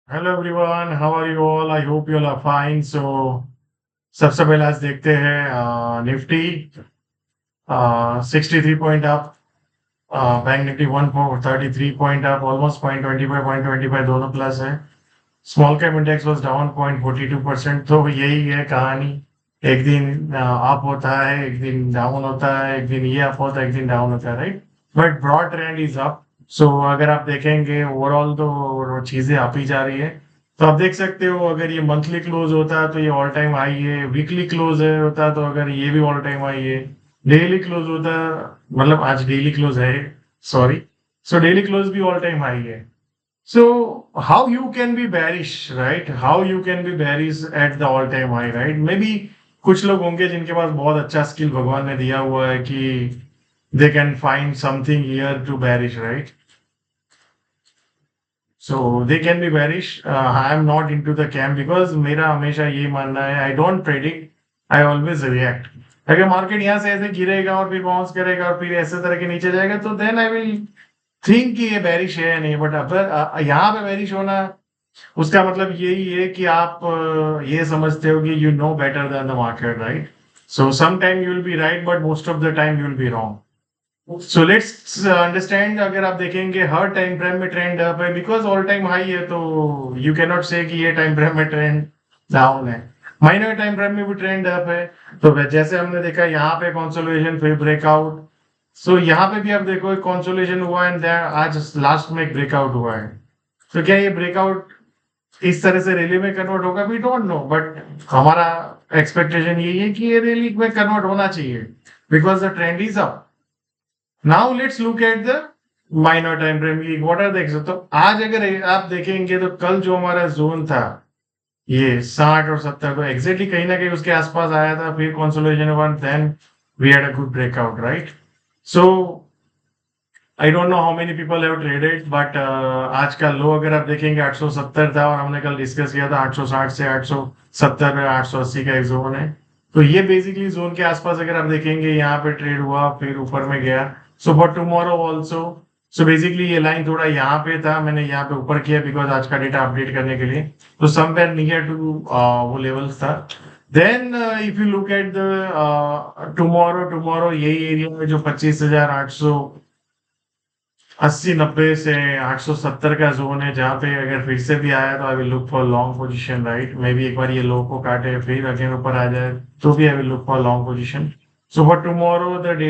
Hello everyone, how are you all? I hope you all are fine. सबसे पहले आज देखते हैं Nifty 63 point up, bank Nifty 133 point up, almost 0.25 दोनों प्लस है। Small cap index was down 0.42%। तो यही है कहानी। एक दिन अप होता है, एक दिन डाउन होता है, एक दिन ये अप होता है, एक दिन डाउन होता है, right. But broad trend is up. सो अगर आप देखेंगे ओवरऑल तो चीजें अप ही जा रही है। तो आप देख सकते हो, अगर ये मंथली क्लोज होता है तो ये ऑल टाइम हाई है, वीकली क्लोज है होता तो अगर ये भी ऑल टाइम हाई है, डेली क्लोज होता, मतलब आज डेली क्लोज है, सॉरी। सो डेली क्लोज भी ऑल टाइम हाई है। So how you can be bearish, right? How you can be bearish at the all time high, right? Maybe कुछ लोग होंगे जिनके पास बहुत अच्छा स्किल भगवान ने दिया हुआ है कि they can find something here to bearish, right? So they can be bearish. I am not into the camp because मेरा हमेशा ये मानना है, I don't predict, I always react. अगर मार्केट यहाँ से ऐसे गिरेगा और फिर बाउंस करेगा और फिर ऐसे तरह के नीचे जाएगा तो देन आई विल थिंक कि ये बेरिश है या नहीं। बट अब यहाँ पे बेरिश होना, उसका मतलब यही है कि आप ये समझते हो कि you know better than the market, right. So some time you will be right but most of the time you will be wrong. So let's understand, अगर आप देखेंगे हर टाइम फ्रेम में ट्रेंड अप है बिकॉज ऑल टाइम हाई है, तो you can not say कि ये टाइम फ्रेम में ट्रेंड डाउन है। माइनर टाइम फ्रेम में भी ट्रेंड अप है। तो जैसे हमने देखा यहाँ पे कंसोलिडेशन फिर ब्रेकआउट। सो यहाँ पे भी आप देखो एक कंसोलिडेशन हुआ एंड आज लास्ट में एक ब्रेकआउट हुआ है। तो क्या ये ब्रेकआउट इस तरह से रैली में कन्वर्ट होगा? वी डोंट नो, बट हमारा एक्सपेक्टेशन यही है कि ये रैली में कन्वर्ट होना चाहिए because the trend is up. Now let's look at the minor time frame की व्हाट आर देख सकते। तो आज अगर आप देखेंगे तो कल जो हमारा जोन था ये 60 और 70, तो एग्जैक्टली कहीं ना कहीं उसके आसपास आया था, फिर कंसोलिडेशन हुआ, then we had a good breakout, right. So I don't know how many people have traded, but आज का लो अगर आप देखेंगे 870 था और हमने कल डिस्कस किया था 860 से 870 880 का एक जोन है। तो ये बेसिकली जोन के आसपास अगर आप देखेंगे यहाँ पे ट्रेड हुआ फिर ऊपर में गया। So for tomorrow also, so basically ये लाइन थोड़ा यहाँ पे था, मैंने यहाँ पे ऊपर किया बिकॉज आज का डेटा अपडेट करने के लिए। तो समवेयर नियर टू वो लेवल्स था। Then if you look at the tomorrow यही एरिया में जो 25,880-90 से 870 का जोन है, जहाँ पे अगर फिर से भी आया तो I will look for long position, right. May be एक बार ये लो को काटे फिर अगेन ऊपर आ जाए तो भी आई will look for long position. So for tomorrow the day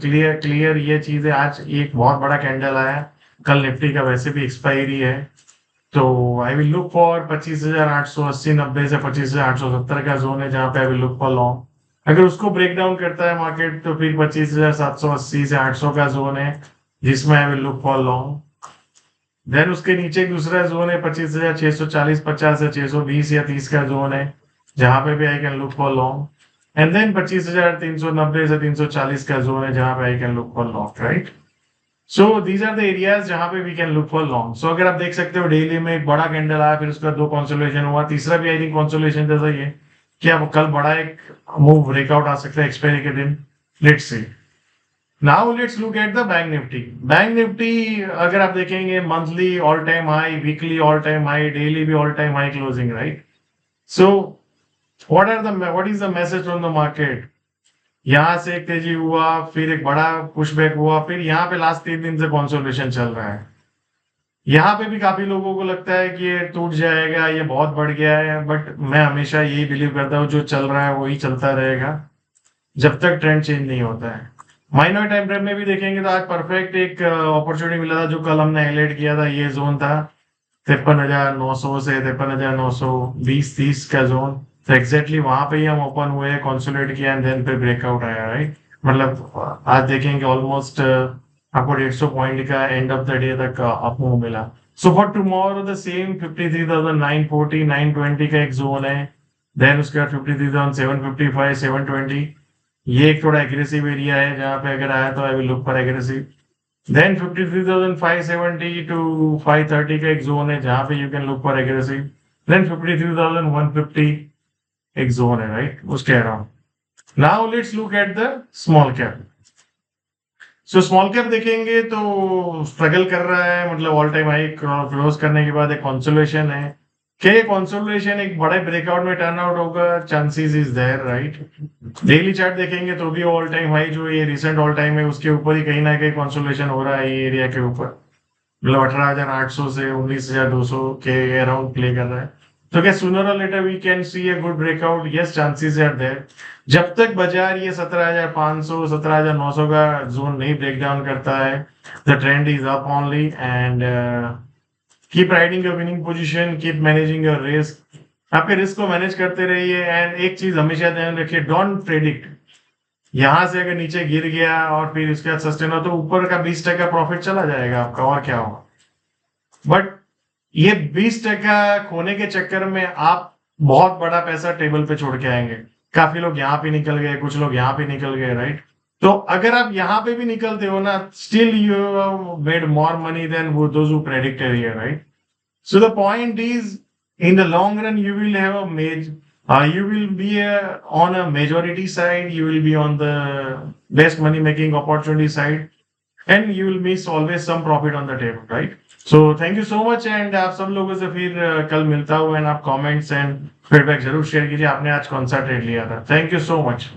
clear clear ये चीज है। आज एक बहुत बड़ा कैंडल आया, कल निफ्टी का वैसे भी एक्सपायरी है, तो आई विल लुक फॉर 25,880-90 से 25,870 का जोन है जहाँ पे आई विल लुक फॉर लॉन्ग। अगर उसको ब्रेक डाउन करता है मार्केट तो फिर 25,780 से 800 का जोन है जिसमें I will look for long. Then उसके नीचे एक दूसरा जोन है 25,640-50 से 620 या 30 का जोन है जहां पे भी I can look for long. And then 25,390 से 340 का जोन है जहां पे I can look for long, right. So these are the areas जहां पे we can look for long. So अगर आप देख सकते हो डेली में एक बड़ा कैंडल आया, फिर उसका दो कंसोलिडेशन हुआ, तीसरा भी आई थिंक कंसोलिडेशन जैसा ही है कि अब कल बड़ा एक मूव ब्रेकआउट आ सकता है एक्सपायरी के दिन। Let's see. Now let's look at the Bank Nifty. Bank Nifty अगर आप देखेंगे monthly all time high, weekly all time high, daily भी all time high closing, right. So what is the message from the market? यहाँ से एक तेजी हुआ, फिर एक बड़ा पुशबैक हुआ, फिर यहाँ पे लास्ट 3 दिन से कंसोलिडेशन चल रहा है। यहाँ पे भी काफी लोगों को लगता है कि ये टूट जाएगा, ये बहुत बढ़ गया है, बट मैं हमेशा यही बिलीव करता हूँ जो चल रहा है वही चलता रहेगा जब तक ट्रेंड चेंज नहीं होता है। माइनर टाइम फ्रेम में भी देखेंगे तो आज परफेक्ट एक अपॉर्चुनिटी मिला था जो कल हमने हाईलाइट किया था, ये जोन था 53,900 से 53,920-30 का जोन। तो एग्जैक्टली वहां पे ही हम ओपन हुए, कंसोलिडेट किया एंड देन पे ब्रेकआउट आया, राइट। मतलब आज देखेंगे ऑलमोस्ट आपको 150 पॉइंट का एंड ऑफ द डे तक अप मूव मिला। So for tomorrow the same 53,940 920 का एक जोन है। देन उसके बाद 53,755 720, ये एक थोड़ा एग्रेसिव एरिया है जहां पे अगर आया तो I will look for aggressive. Then 53,570 to 530 का एक जोन है जहां पे you can look for aggressive. Then 53,150 एक जोन है, राइट, उसके around. Now let's look at the small cap. So small cap देखेंगे तो स्ट्रगल कर रहा है, मतलब ऑल टाइम हाई क्लोज करने के बाद एक कंसोलिडेशन है। क्या ये कंसोलिडेशन एक बड़े ब्रेकआउट में टर्न आउट होगा? Chances is there, right. Daily chart देखेंगे तो भी ऑल टाइम हाई जो ये रिसेंट ऑल टाइम है उसके ऊपर ही कहीं ना कहीं कंसोलिडेशन हो रहा है, ये एरिया के ऊपर, मतलब 18,800 से 19,200 के अराउंड प्ले कर रहा है। तो क्या सूनर और later we can see a good breakout? Yes, chances are there. जब तक बाजार ये 17,500 17,900 का जोन नहीं ब्रेक डाउन करता है, the trend is up only, and keep riding your winning position, keep managing your risk. आपके रिस्क को मैनेज करते रहिए, एंड एक चीज हमेशा ध्यान रखिए, डोंट प्रेडिक्ट। यहां से अगर नीचे गिर गया और फिर उसके बाद सस्टेन हो तो ऊपर का 20% प्रॉफिट चला जाएगा आपका, और क्या होगा। बट ये 20% खोने के चक्कर में आप बहुत बड़ा पैसा टेबल पे छोड़ के आएंगे। काफी लोग यहाँ पे निकल गए, कुछ लोग यहाँ पे निकल गए, राइट। तो अगर आप यहाँ पे भी निकलते हो ना, still you made more money than those who predicted here, right. So the point is, in the long run, you will have you will be on a majority side. You will be on the best money making opportunity side, and you will miss always some profit on the table, right? So thank you so much, and आप सब लोगों से फिर कल मिलता हूँ, and आप comments and feedback जरूर शेयर कीजिए, आपने आज कौन सा ट्रेड लिया था। Thank you so much.